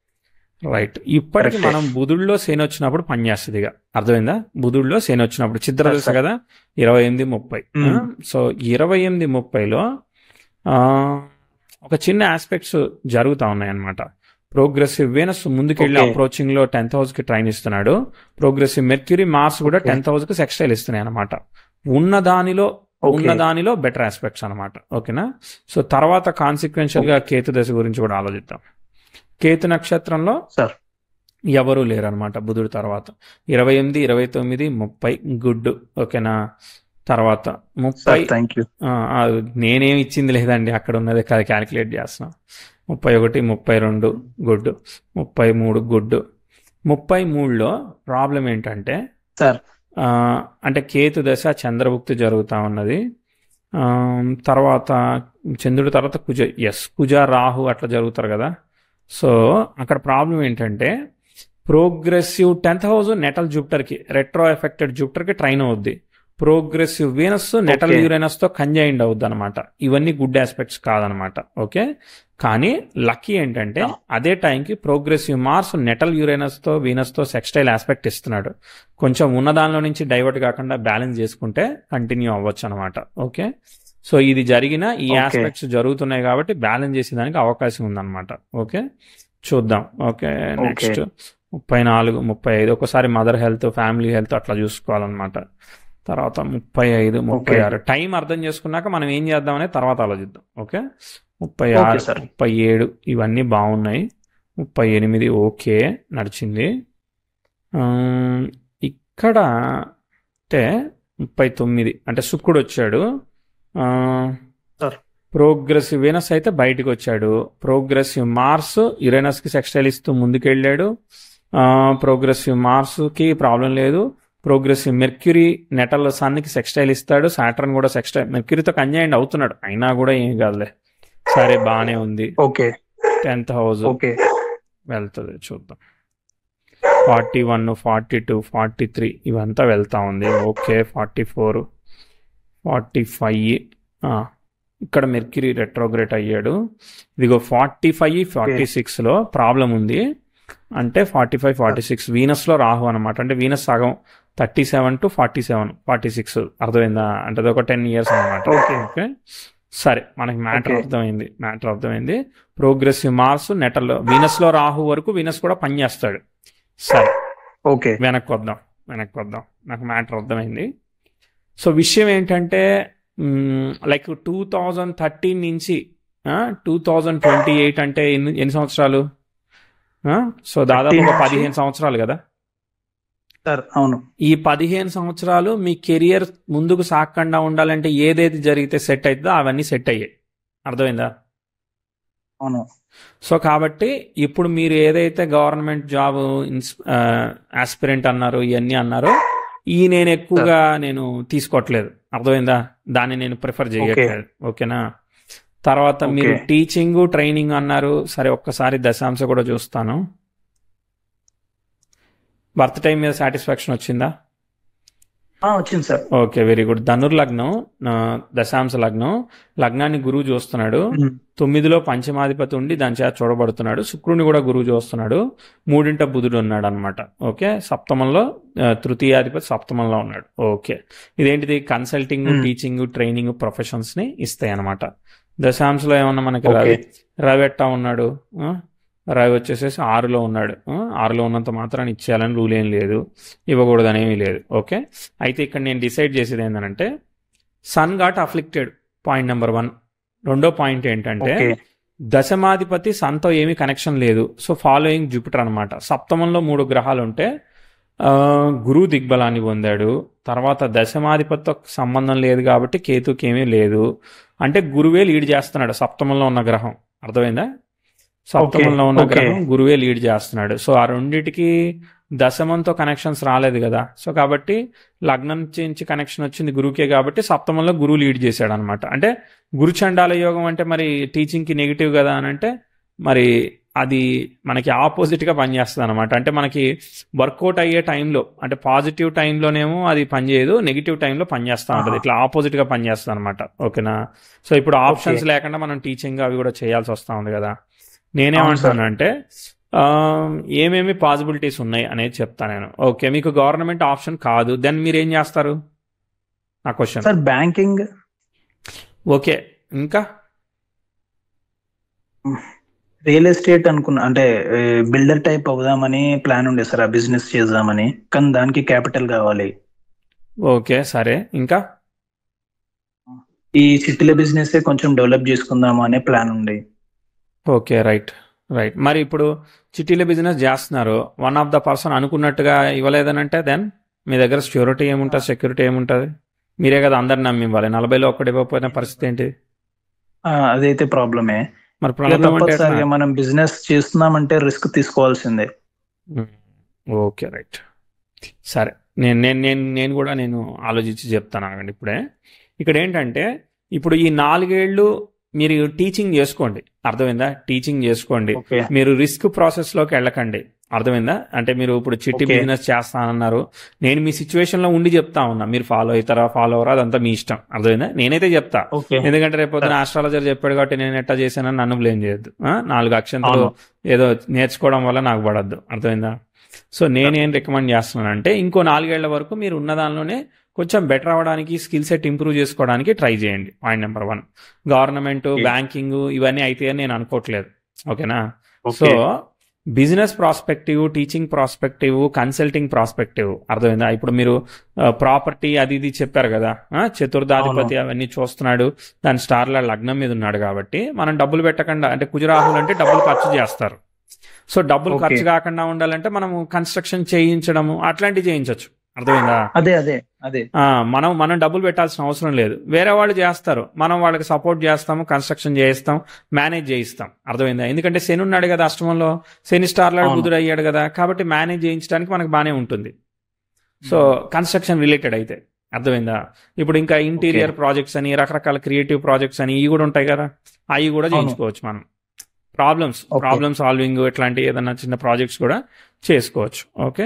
రైట్. ఇప్పటికి మనం బుధుడిలో శని వచ్చినప్పుడు పనిచేస్తుంది. ఇక అర్థమైందా? బుధుడిలో శని వచ్చినప్పుడు చిత్ర దశ కదా, 28-30. సో 28-30లో ఒక చిన్న ఆస్పెక్ట్స్ జరుగుతూ ఉన్నాయి అనమాట. ప్రోగ్రెసివ్ వీనస్ ముందుకెళ్ళి అప్రోచింగ్ లో 10th హౌస్ కి ట్రైన్ ఇస్తున్నాడు. ప్రోగ్రెసివ్ మెర్క్యూరీ, మార్స్ కూడా 10th హౌస్ కి సెక్స్టైల్ ఇస్తున్నాయి అనమాట. ఉన్నదానిలో ఓకే ఉన్నదానిలో బెటర్ ఆస్పెక్ట్స్ అనమాట. ఓకేనా. సో తర్వాత కాన్సిక్వెన్షియల్గా ఓకే కేతు దశ గురించి కూడా ఆలోచిద్దాం. కేతు నక్షత్రంలో సార్. ఎవరూ లేరనమాట బుధుడు తర్వాత. 28, 29, 30 గుడ్. ఓకేనా. తర్వాత 30 సార్ థ్యాంక్ యూ. నేనేం ఇచ్చింది లేదండి, అక్కడ ఉన్నదే క్యాలిక్యులేట్ చేస్తున్నాం. 31, 32 గుడ్. 33 గుడ్. 33లో ప్రాబ్లం ఏంటంటే సార్ ఆ, అంటే కేతు దశ చంద్రభుక్తి జరుగుతూ ఉన్నది. ఆ, తర్వాత చంద్రుడి తర్వాత కుజ రాహు అట్లా జరుగుతారు కదా. సో అక్కడ ప్రాబ్లం ఏంటంటే ప్రోగ్రెసివ్ 10th హౌస్ నెటల్ జూపిటర్కి, రెట్రో ఎఫెక్టెడ్ జూపిటర్కి ట్రైన్ అవుద్ది. ప్రోగ్రెసివ్ వీనస్ నెటల్ ఓకే యురేనస్తో కంజైండ్ అవుద్ది అనమాట. ఇవన్నీ గుడ్ ఆస్పెక్ట్స్ కాదనమాట. ఓకే. కానీ లక్కీ ఏంటంటే అదే టైంకి ప్రోగ్రెసివ్ మార్స్ నెటల్ యురేనస్తో వీనస్తో సెక్స్టైల్ ఆస్పెక్ట్ ఇస్తున్నాడు. కొంచెం ఉన్న దానిలో నుంచి డైవర్ట్ కాకుండా బ్యాలెన్స్ చేసుకుంటే కంటిన్యూ అవ్వచ్చు అనమాట. ఓకే. సో ఇది జరిగిన ఈ ఓకే ఆస్పెక్ట్స్ జరుగుతున్నాయి కాబట్టి బ్యాలెన్స్ చేసేదానికి అవకాశం ఉందన్నమాట. ఓకే. చూద్దాం. ఓకే. ఓకే నెక్స్ట్ 34, 35 ఒకసారి మదర్ హెల్త్, ఫ్యామిలీ హెల్త్ అట్లా చూసుకోవాలన్నమాట. తర్వాత 35, ఓకే 36 టైం అర్థం చేసుకున్నాక మనం ఏం చేద్దామనే తర్వాత ఆలోచిద్దాం. ఓకే. Okay 36, sir. 37 ఇవన్నీ బాగున్నాయి. 38 ఓకే నడిచింది. ఆమ్, ఇక్కడ అంటే 39 అంటే శుక్రుడు వచ్చాడు. ఆ, సార్ ప్రోగ్రెసివ్ వీనస్ అయితే బయటకు వచ్చాడు. ప్రోగ్రెసివ్ మార్స్ యురేనస్కి సెక్స్టైల్ ఇస్తూ ముందుకెళ్ళాడు. ప్రోగ్రెసివ్ మార్స్కి ప్రాబ్లం లేదు. ప్రోగ్రెసివ్ మెర్క్యూరీ నెటల్ సన్కి సెక్స్టైల్ ఇస్తాడు. సాటర్న్ కూడా సెక్స్టైల్ మెర్క్యూరీతో కంజైండ్ అవుతున్నాడు, అయినా కూడా ఏం కాదులే, సరే బాగానే ఉంది. ఓకే 10th హౌస్ ఓకే వెళ్తుంది, చూద్దాం. 41, 42, 43 ఇవంతా వెళ్తా ఉంది. ఓకే. 44, 45 ఇక్కడ మెర్క్యూరీ రెట్రోగ్రేట్ అయ్యాడు. ఇదిగో 45, 46లో ప్రాబ్లం ఉంది. అంటే 45, 46 వీనస్లో రాహు అనమాట. అంటే వీనస్ సగం 37 to 47, 46 అర్థమైందా? అంటే అది ఒక 10 years అనమాట. Okay okay. సరే మనకి మ్యాటర్ అర్థమైంది. ప్రోగ్రెసివ్ మార్స్ నెటల్లో వీనస్లో రాహు వరకు వీనస్ కూడా పనిచేస్తాడు. సరే ఓకే వెనక్కి వద్దాం. నాకు మ్యాటర్ అర్థమైంది. సో విషయం ఏంటంటే లైక్ 2013 నుంచి 2028 అంటే ఎన్ని సంవత్సరాలు? సో దాదాపు ఒక 15 సంవత్సరాలు కదా. సార్ అవును. ఈ 15 సంవత్సరాలు మీ కెరియర్ ముందుకు సాగకుండా ఉండాలంటే ఏదైతే జరిగితే సెట్ అవుతుందో అవన్నీ సెట్ అయ్యాయి. అర్థమైందా? అవును. సో కాబట్టి ఇప్పుడు మీరు ఏదైతే గవర్నమెంట్ జాబ్ ఆస్పిరెంట్ అన్నారు, ఇవన్నీ అన్నారు, నేను ఎక్కువగా తీసుకోవట్లేదు. అర్థమైందా? దాన్ని నేను ప్రిఫర్ చేయట్లేదు. ఓకేనా. తర్వాత మీరు టీచింగ్ ట్రైనింగ్ అన్నారు. సరే ఒక్కసారి దశాంశ కూడా చూస్తాను. బర్త్ టైం మీద సాటిస్ఫాక్షన్ వచ్చిందా? వచ్చింది సార్. Okay, very good. ధనుర్లగ్నం, దశాంశ లగ్నం. లగ్నాన్ని గురువు చూస్తున్నాడు. 9లో పంచమాధిపతి ఉండి దాని చేత చూడబడుతున్నాడు. శుక్రుని కూడా గురువు చూస్తున్నాడు. 3వ బుధుడు ఉన్నాడు అనమాట. ఓకే. సప్తమంలో తృతీయాధిపతి సప్తమంలో ఉన్నాడు. ఓకే. ఇదేంటిది? కన్సల్టింగ్, టీచింగ్, ట్రైనింగ్ ప్రొఫెషన్స్ ని ఇస్తాయి అనమాట. దశాంశలో ఏమన్నా మనకి రవి ఎట్టా ఉన్నాడు? రవి వచ్చేసేసి 6లో ఉన్నాడు. 6లో ఉన్నంత మాత్రాన్ని ఇచ్చేయాలని రూల్ ఏం లేదు, ఇవ్వకూడదు అనేమి లేదు. ఓకే. అయితే ఇక్కడ నేను డిసైడ్ చేసేది ఏంటంటే sun got afflicted, point number 1. రెండో పాయింట్ ఏంటంటే దశమాధిపతి సన్తో ఏమీ కనెక్షన్ లేదు. సో ఫాలోయింగ్ జూపిటర్ అనమాట. సప్తమంలో 3 గ్రహాలు ఉంటే గురువు దిగ్బలాన్ని పొందాడు. తర్వాత దశమాధిపతితో సంబంధం లేదు కాబట్టి కేతుకి ఏమీ లేదు. అంటే గురువే లీడ్ చేస్తున్నాడు సప్తమంలో ఉన్న గ్రహం. అర్థమైందా? సప్తమంలో ఉన్న గ్రహం గురువే లీడ్ చేస్తున్నాడు. సో ఆ రెండిటికి దశమంతో కనెక్షన్స్ రాలేదు కదా. సో కాబట్టి లగ్నం నుంచి కనెక్షన్ వచ్చింది గురువుకే కాబట్టి సప్తమంలో గురువు లీడ్ చేశాడు అనమాట. అంటే గురు చండాల యోగం అంటే మరి టీచింగ్కి నెగిటివ్ కదా అని అంటే మరి అది మనకి ఆపోజిట్గా పనిచేస్తుంది అనమాట. అంటే మనకి వర్కౌట్ అయ్యే టైంలో, అంటే పాజిటివ్ టైంలోనేమో అది పనిచేయదు, నెగిటివ్ టైంలో పనిచేస్తూ ఉంటుంది. ఇట్లా ఆపోజిట్గా పనిచేస్తుంది అనమాట. ఓకేనా. సో ఇప్పుడు ఆప్షన్స్ లేకుండా మనం టీచింగ్ అవి కూడా చేయాల్సి వస్తూ ఉంది కదా. నేనేమంటున్నానంటే ఏమేమి పాసిబిలిటీస్ ఉన్నాయి అనేది చెప్తాను నేను. ఓకే, మీకు గవర్నమెంట్ ఆప్షన్ కాదు, దెన్ మీరు ఏం చేస్తారు? నా క్వశ్చన్. Sir banking. ఓకే, ఇంకా రియల్ ఎస్టేట్ అనుకున్నా, అంటే బిల్డర్ టైప్ అవుదామని ప్లాన్ ఉండే సార్, ఆ బిజినెస్ చేద్దామని. కానీ దానికి క్యాపిటల్ కావాలి. ఓకే, సరే. ఇంకా ఈ చిట్టీల బిజినెస్ కొంచెం డెవలప్ చేసుకుందాము అనే ప్లాన్ ఉంది. Okay, right, right. మరి ఇప్పుడు చిట్టీల బిజినెస్ చేస్తున్నారు, వన్ ఆఫ్ ద పర్సన్ అనుకున్నట్టుగా ఇవ్వలేదనంటే దెన్ మీ దగ్గర ష్యూరిటీ ఏముంటుంది, సెక్యూరిటీ ఏముంటుంది? మీరే కదా అందరిని నమ్మి ఇవ్వాలి. 40లో ఒక్కటి ఇవ్వకపోయిన పరిస్థితి ఏంటి? అదైతే ప్రాబ్లమే. మరి ఇక ప్రాబ్లం అంటే తప్పదు సార్, ఎట్లా? ఇక మనం బిజినెస్ చేస్తున్నామంటే రిస్క్ తీసుకోవాల్సిందే. ఉమ్, ఓకే, రైట్, సరే. నేను కూడా ఆలోచించి చెప్తాను, ఆగండి ఇప్పుడే. ఇక్కడ ఏంటంటే ఇప్పుడు ఈ 4 ఏళ్ళు మీరు టీచింగ్ చేసుకోండి, అర్థమైందా? టీచింగ్ చేసుకోండి. ఓకే. మీరు రిస్క్ ప్రాసెస్లోకి వెళ్ళకండి, అర్థమైందా? అంటే మీరు ఇప్పుడు చిట్టి ఓకే. బిజినెస్ చేస్తానన్నారు, నేను మీ సిచ్యువేషన్లో ఉండి చెప్తా ఉన్నా. మీరు ఫాలో అవుతారా ఫాలో అవరా అదంతా మీ ఇష్టం, అర్థమైందా? నేనైతే చెప్తా, ఓకే. ఎందుకంటే రేపు పొద్దున ఆస్ట్రాలజర్ చెప్పాడు కాబట్టి నేను ఎట్టా చేశానని నన్ను బ్లేమ్ చేయొద్దు. 4 అక్షంతలు అవును. ఏదో నేర్చుకోవడం వల్ల నాకు పడద్దు, అర్థమైందా? సో నేనేం రికమెండ్ చేస్తున్నానంటే ఇంకో 4 ఏళ్ల వరకు మీరు ఉన్న దానిలోనే కొంచెం బెటర్ అవ్వడానికి, స్కిల్ సెట్ ఇంప్రూవ్ చేసుకోవడానికి ట్రై చేయండి. Point number 1. Government, okay. Banking ఇవన్నీ అయితే అని నేను అనుకోవట్లేదు, ఓకేనా? So okay. Business prospective, teaching prospective, consulting prospective, అర్థమైందా? ఇప్పుడు మీరు ప్రాపర్టీ అది ఇది చెప్పారు కదా, చతుర్థాధిపతి అవును. అవన్నీ చూస్తున్నాడు, దాని స్టార్ల లగ్నం మీద ఉన్నాడు కాబట్టి మనం డబ్బులు పెట్టకుండా, అంటే కుజరాహులు అంటే డబ్బులు ఖర్చు చేస్తారు. సో డబ్బులు ఓకే. ఖర్చు కాకుండా ఉండాలంటే మనం కన్స్ట్రక్షన్ చేయించడము అట్లాంటివి చేయించవచ్చు, అర్థమైందా? అదే అదే అదే మనం డబ్బులు పెట్టాల్సిన అవసరం లేదు, వేరే వాళ్ళు చేస్తారు, మనం వాళ్ళకి సపోర్ట్ చేస్తాము, కన్స్ట్రక్షన్ చేయిస్తాం, మేనేజ్ చేయిస్తాం, అర్థమైందా? ఎందుకంటే శని ఉన్నాడు కదా అష్టమంలో, శని స్టార్లాడు అవును. బుధుడు అయ్యాడు కదా, కాబట్టి మేనేజ్ చేయించడానికి మనకు బాగానే ఉంటుంది. సో కన్స్ట్రక్షన్ రిలేటెడ్ అయితే, అర్థమైందా? ఇప్పుడు ఇంకా ఇంటీరియర్ ప్రాజెక్ట్స్ అని, రకరకాల క్రియేటివ్ ప్రాజెక్ట్స్ అని ఇవి కూడా ఉంటాయి కదా, అవి కూడా అవును. చేయించుకోవచ్చు మనం. ప్రాబ్లమ్ సాల్వింగ్ ఇట్లాంటి ఏదైనా చిన్న ప్రాజెక్ట్స్ కూడా చేసుకోవచ్చు, ఓకే?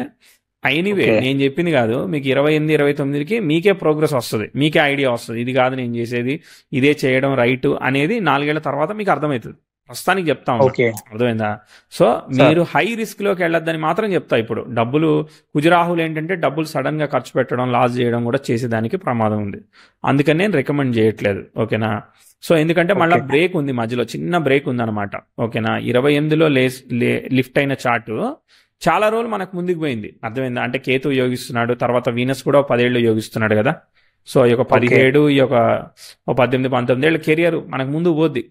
Anyway okay. నేను చెప్పింది కాదు, మీకు 28, 29కి మీకే ప్రోగ్రెస్ వస్తుంది, మీకే ఐడియా వస్తుంది, ఇది కాదు నేను చేసేది, ఇదే చేయడం రైట్ అనేది 4 ఏళ్ల తర్వాత మీకు అర్థమవుతుంది. ప్రస్తుతానికి చెప్తా ఉన్నా, ఓకే అర్థమైందా? సో మీరు హై రిస్క్ లోకి వెళ్ళొద్దని మాత్రం చెప్తా. ఇప్పుడు డబ్బులు, కుజరాహులు ఏంటంటే డబ్బులు సడన్ గా ఖర్చు పెట్టడం, లాస్ చేయడం కూడా చేసేదానికి ప్రమాదం ఉంది, అందుకని నేను రికమెండ్ చేయట్లేదు, ఓకేనా? సో ఎందుకంటే మళ్ళీ ఓకే. బ్రేక్ ఉంది మధ్యలో, చిన్న బ్రేక్ ఉంది అనమాట, ఓకేనా? 28లో లిఫ్ట్ అయిన చార్టు చాలా రోజులు మనకు ముందుకు పోయింది, అర్థమైందా? అంటే కేతు యోగిస్తున్నాడు, తర్వాత వీనస్ కూడా 10 ఏళ్ళు యోగిస్తున్నాడు కదా. సో ఈ యొక్క 17, ఈ యొక్క 18, 19 ఏళ్ళ కెరియర్ మనకు ముందుకు పోద్ది.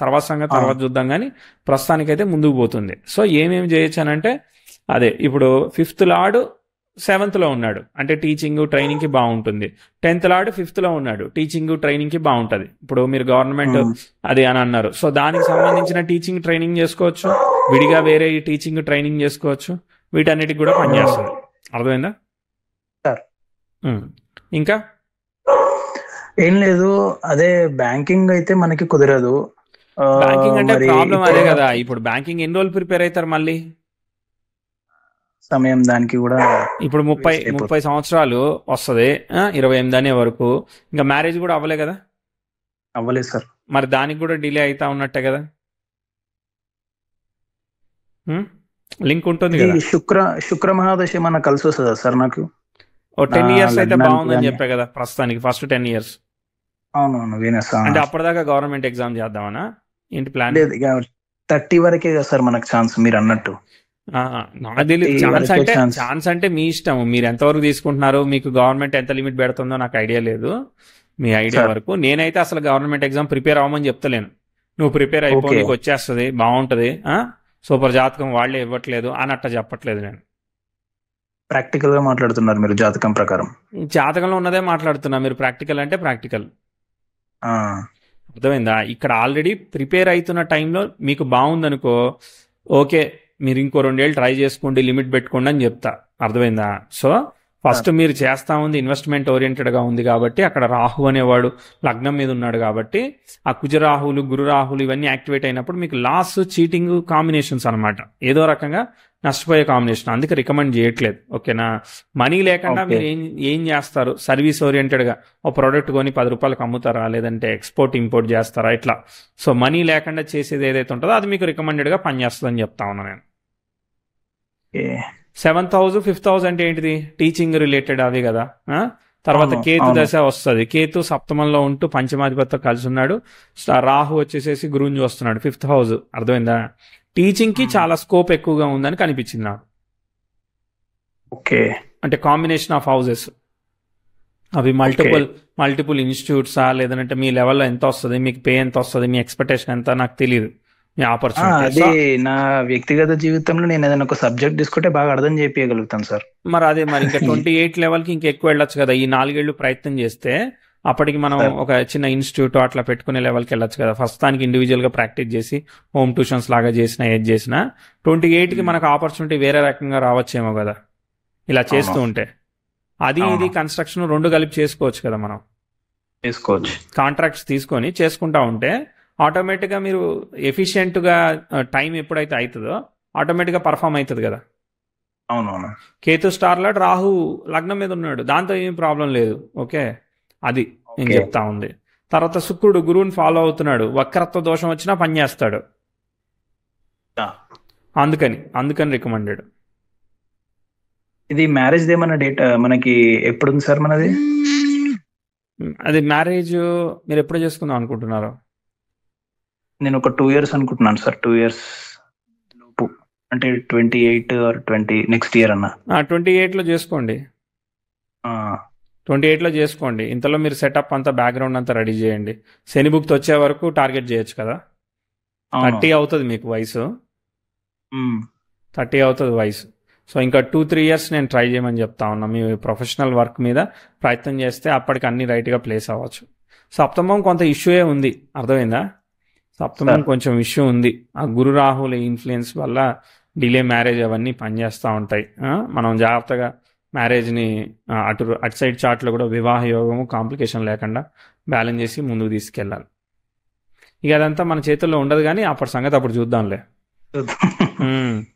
తర్వాత సంగతి తర్వాత చూద్దాం, కానీ ప్రస్తుతానికైతే ముందుకు పోతుంది. సో ఏమేమి చేయొచ్చు అని అంటే, అదే ఇప్పుడు 5th లార్డ్ 7th లో ఉన్నాడు అంటే టీచింగ్ ట్రైనింగ్ కి బాగుంటుంది. 10th లార్డ్ 5th లో ఉన్నాడు, టీచింగ్ ట్రైనింగ్ కి బాగుంటుంది. ఇప్పుడు మీరు గవర్నమెంట్ అది అని అన్నారు, సో దానికి సంబంధించిన టీచింగ్ ట్రైనింగ్ చేసుకోవచ్చు, విడిగా వేరే టీచింగ్ ట్రైనింగ్ చేసుకోవచ్చు, వీటన్నిటికి కూడా పనిచేస్తుంది, అర్థమైందా? సార్ ఇంకా ఏం లేదు, అదే బ్యాంకింగ్ అయితే మనకి కుదరదు. బ్యాంకింగ్ అంటే మరి ప్రాబ్లం అదే ఇప్పుడున్న కదా. ఇప్పుడు బ్యాంకింగ్ ఎన్ని రోజులు ప్రిపేర్ అవుతారు మళ్ళీ? సమయం దానికి కూడా ఇప్పుడు 30 సంవత్సరాలు వస్తుంది, 28 అనే వరకు, ఇంకా మ్యారేజ్ కూడా అవ్వలే కదా, అవ్వలేదు సార్. మరి దానికి కూడా డిలే అవుతా ఉన్నట్టే కదా. లింక్ ఉంటుంది ఇది కదా. శుక్ర మహాదశ ఏమన్నా కలిసి వస్తుందా సార్ నాకు? ఓ 10 years అయితే లగ్నానికి బాగుందని కానీ. చెప్పే కదా ప్రస్తుతానికి, ఫస్ట్ 10 years. అవునవును వీనస్. అంటే అప్పటిదాకా గవర్నమెంట్ ఎగ్జామ్ చేద్దామనా ఏంటి ప్లాన్? లేదు, ఇక 30 వరకే కదా సార్ మనకు ఛాన్స్, మీరు అన్నట్టు. నాకు తెలియదు. ఛాన్స్ అంటే ఛాన్స్. ఛాన్స్ అంటే మీ ఇష్టం, మీరు ఎంతవరకు తీసుకుంటున్నారు, మీకు గవర్నమెంట్ ఎంత లిమిట్ పెడుతుందో నాకు ఐడియా లేదు, మీ ఐడియా సార్. వరకు. నేనైతే అసలు గవర్నమెంట్ ఎగ్జామ్ ప్రిపేర్ అవ్వమని చెప్తలేను. నువ్వు ప్రిపేర్ అయిపో, ఓకే. నీకు వచ్చేస్తుంది, బాగుంటుంది, సూపర్ జాతకం వాళ్ళే ఇవ్వట్లేదు అని అట్ట చెప్పట్లేదు నేను. ప్రాక్టికల్ గా మాట్లాడుతున్నారు మీరు జాతకం ప్రకారం. జాతకంలో ఉన్నదే మాట్లాడుతున్నా, మీరు ప్రాక్టికల్ అంటే ప్రాక్టికల్, ఆ, అర్థమైందా? ఇక్కడ ఆల్రెడీ ప్రిపేర్ అవుతున్న టైంలో మీకు బాగుందనుకో, ఓకే మీరు ఇంకో 2 ఏళ్ళు ట్రై చేసుకోండి, లిమిట్ పెట్టుకోండి అని చెప్తా, అర్థమైందా? సో ఫస్ట్ మీరు చేస్తా ఉంది ఇన్వెస్ట్మెంట్ ఓరియంటెడ్గా ఉంది కాబట్టి, అక్కడ రాహు అనేవాడు లగ్నం మీద ఉన్నాడు కాబట్టి, ఆ కుజరాహులు, గురురాహులు ఇవన్నీ యాక్టివేట్ అయినప్పుడు మీకు లాస్, చీటింగ్ కాంబినేషన్స్ అనమాట, ఏదో రకంగా నష్టపోయే కాంబినేషన్. అందుకే రికమెండ్ చేయట్లేదు, ఓకేనా? మనీ లేకుండా ఓకే. మీరు ఏం చేస్తారు? సర్వీస్ ఓరియంటెడ్గా ఓ ప్రోడక్ట్ కొని 10 రూపాయలకు అమ్ముతారా, లేదంటే ఎక్స్పోర్ట్ ఇంపోర్ట్ చేస్తారా, ఇట్లా. సో మనీ లేకుండా చేసేది ఏదైతే ఉంటుందో అది మీకు రికమెండెడ్గా పనిచేస్తుందని చెప్తా ఉన్నా నేను. Okay. 7th house 5th house అంటే ఏంటిది? టీచింగ్ రిలేటెడ్ అవి కదా. తర్వాత అవును, కేతు అవును. దశ వస్తుంది, కేతు సప్తమంలో ఉంటూ పంచమాధిపతితో కలిసి ఉన్నాడు, రాహు వచ్చేసేసి గురువుని వస్తున్నాడు, 5th house, అర్థమైందా? టీచింగ్ కి చాలా స్కోప్ ఎక్కువగా ఉందని కనిపించింది నాకు, ఓకే. అంటే కాంబినేషన్ ఆఫ్ హౌసెస్. అవి ఓకే. మల్టిపుల్ ఇన్స్టిట్యూట్సా, లేదంటే మీ లెవెల్లో ఎంత వస్తుంది, మీకు పే ఎంత వస్తుంది, మీ ఎక్స్పెక్టేషన్ ఎంత, నాకు తెలియదు మీ ఆపర్చునిటీ. అది సో నా వ్యక్తిగత జీవితంలో నేను ఏదైనా ఒక సబ్జెక్ట్ తీసుకుంటే బాగా అర్థం చేపియగలుగుతాను సార్. మరి ఇంకా 28 లెవెల్కి ఇంకా ఎక్కువ వెళ్ళొచ్చు కదా. ఈ 4 ఏళ్ళు ప్రయత్నం చేస్తే అప్పటికి మనం సార్ ఒక చిన్న ఇన్స్టిట్యూట్ అట్లా పెట్టుకునే లెవెల్కి వెళ్ళొచ్చు కదా. ఫస్ట్ దానికి ఇండివిజువల్గా ప్రాక్టీస్ చేసి హోమ్ ట్యూషన్స్ లాగా చేసినా ఏది చేసినా 28కి మనకు ఆపర్చునిటీ వేరే రకంగా రావచ్చేమో కదా ఇలా అవును చేస్తూ ఉంటే. అది ఇది అవును కన్స్ట్రక్షన్ రెండు కలిపి చేసుకోవచ్చు కదా మనం. చేసుకోవచ్చు. కాంట్రాక్ట్స్ తీసుకొని చేసుకుంటా ఉంటే ఆటోమేటిక్గా మీరు ఎఫిషియెంట్గా టైం ఎప్పుడైతే అవుతుందో ఆటోమేటిక్గా పర్ఫామ్ అవుతుంది కదా. అవునవును. కేతు స్టార్లో రాహు లగ్నం మీద ఉన్నాడు, దాంతో ఏం ప్రాబ్లం లేదు. ఓకే, అది నేను ఓకే. చెప్తా ఉంది. తర్వాత శుక్రుడు గురువుని ఫాలో అవుతున్నాడు, వక్రత్వ దోషం వచ్చినా పనిచేస్తాడు. ఆ, అందుకని రికమెండెడ్. ఇది మ్యారేజ్ ఏమన్నా డేట్ మనకి ఎప్పుడు ఉంది సార్ మనది? అది మ్యారేజ్ మీరు ఎప్పుడు చేసుకుందాం అనుకుంటున్నారు? నేను ఒక 2 years అనుకుంటున్నాను సార్. 2 years లోపు అంటే 28 or 20 నెక్స్ట్ ఇయర్ అన్న. 28లో చేసుకోండి. ఆ, 28లో చేసుకోండి. ఇంతలో మీరు సెటప్ అంతా బ్యాక్గ్రౌండ్ అంతా రెడీ చేయండి. శని బుక్తో వచ్చే వరకు టార్గెట్ చేయొచ్చు కదా. అవును. 30 అవుతుంది మీకు వయసు, ఉమ్, 30 అవుతుంది వయసు. సో ఇంకా 2-3 years నేను ట్రై చేయమని చెప్తా ఉన్నా. మీ ప్రొఫెషనల్ వర్క్ మీద ప్రయత్నం చేస్తే అప్పటికి అన్ని రైట్గా ప్లేస్ అవ్వచ్చు. సప్తమం కొంత ఇష్యూయే ఉంది, అర్థమైందా? సప్తమం సార్ కొంచెం ఇష్యూ ఉంది. ఆ గురు రాహుల ఇన్ఫ్లుయెన్స్ వల్ల డిలే మ్యారేజ్ అవన్నీ పనిచేస్తూ ఉంటాయి. మనం జాగ్రత్తగా మ్యారేజ్ని అటు సైడ్ చార్ట్లో కూడా వివాహ యోగము కాంప్లికేషన్ లేకుండా బ్యాలెన్స్ చేసి ముందుకు తీసుకెళ్ళాలి. ఇక అదంతా మన చేతుల్లో ఉండదు, కానీ అప్పటి సంగతి అప్పుడు చూద్దాంలే.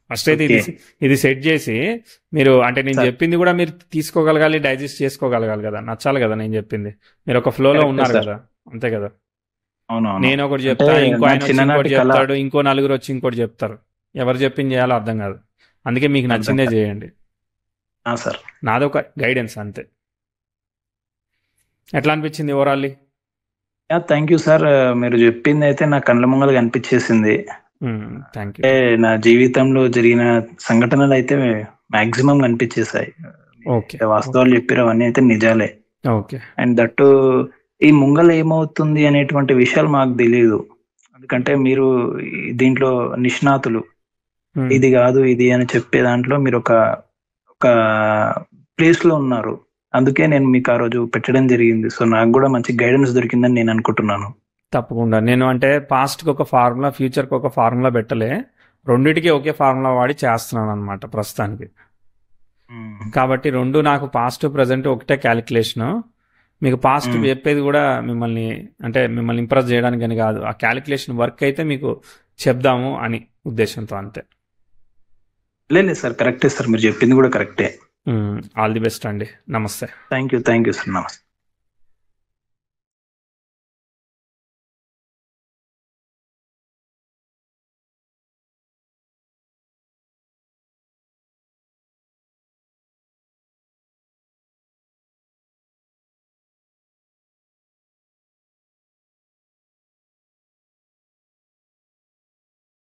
ఫస్ట్ అయితే ఓకే. ఇది సెట్ చేసి మీరు అంటే నేను సార్ చెప్పింది కూడా మీరు తీసుకోగలగాలి, డైజెస్ట్ చేసుకోగలగాలి కదా, నచ్చాలి కదా నేను చెప్పింది. మీరు ఒక ఫ్లోలో కరెక్టే ఉన్నారు సార్. కదా, అంతే కదా. అవునవును. నేను ఒకటి అంటే చెప్తా, ఇంకో నా ఆయన వచ్చి చిన్ననాటి ఇంకోటి కళ. చెప్తాడు, ఇంకో నలుగురు వచ్చి ఇంకోటి చెప్తారు. ఎవరు చెప్పింది చేయాలో అర్థం కాదు. అందుకే మీకు అర్థం నచ్చిందే కాదు. చేయండి. సార్ నాదొక గైడెన్స్ అంతే. ఎట్లా అనిపించింది ఓవరాల్లీ? Thank you sir. మీరు చెప్పింది అయితే నా కళ్ళ ముంగల కనిపించేసింది. Thank you. అంటే నా జీవితంలో జరిగిన సంఘటనలు అయితే మాక్సిమం కనిపించేసాయి. ఓకే వాస్తవాలు చెప్పారు, అవన్నీ అయితే నిజాలే. ఓకే. అండ్ దట్టు ఈ ముంగల ఏమవుతుంది అనేటువంటి విషయాలు మాకు తెలియదు. ఎందుకంటే మీరు దీంట్లో నిష్ణాతులు. ఇది కాదు ఇది అని చెప్పే దాంట్లో మీరు ఒక ఒక ప్లేస్ లో ఉన్నారు. అందుకే నేను మీకు ఆ రోజు పెట్టడం జరిగింది. సో నాకు కూడా మంచి గైడెన్స్ దొరికిందని నేను అనుకుంటున్నాను. తప్పకుండా. నేను అంటే పాస్ట్కి ఒక ఫార్ములా, ఫ్యూచర్కి ఒక ఫార్ములా పెట్టలే, రెండిటికి ఒకే ఫార్ములా వాడి చేస్తున్నాను అనమాట ప్రస్తుతానికి. కాబట్టి రెండు నాకు పాస్ట్ ప్రజెంట్ ఒకటే క్యాలిక్యులేషను. మీకు పాస్ట్ చెప్పేది కూడా మిమ్మల్ని ఇంప్రెస్ చేయడానికి అని కాదు, ఆ క్యాలిక్యులేషన్ వర్క్ అయితే మీకు చెప్దాము అని ఉద్దేశంతో, అంతే. లేదు సార్, కరెక్టే సార్, మీరు చెప్పింది కూడా కరెక్టే. ఆల్ ది బెస్ట్ అండి. నమస్తే. Thank you sir. నమస్తే.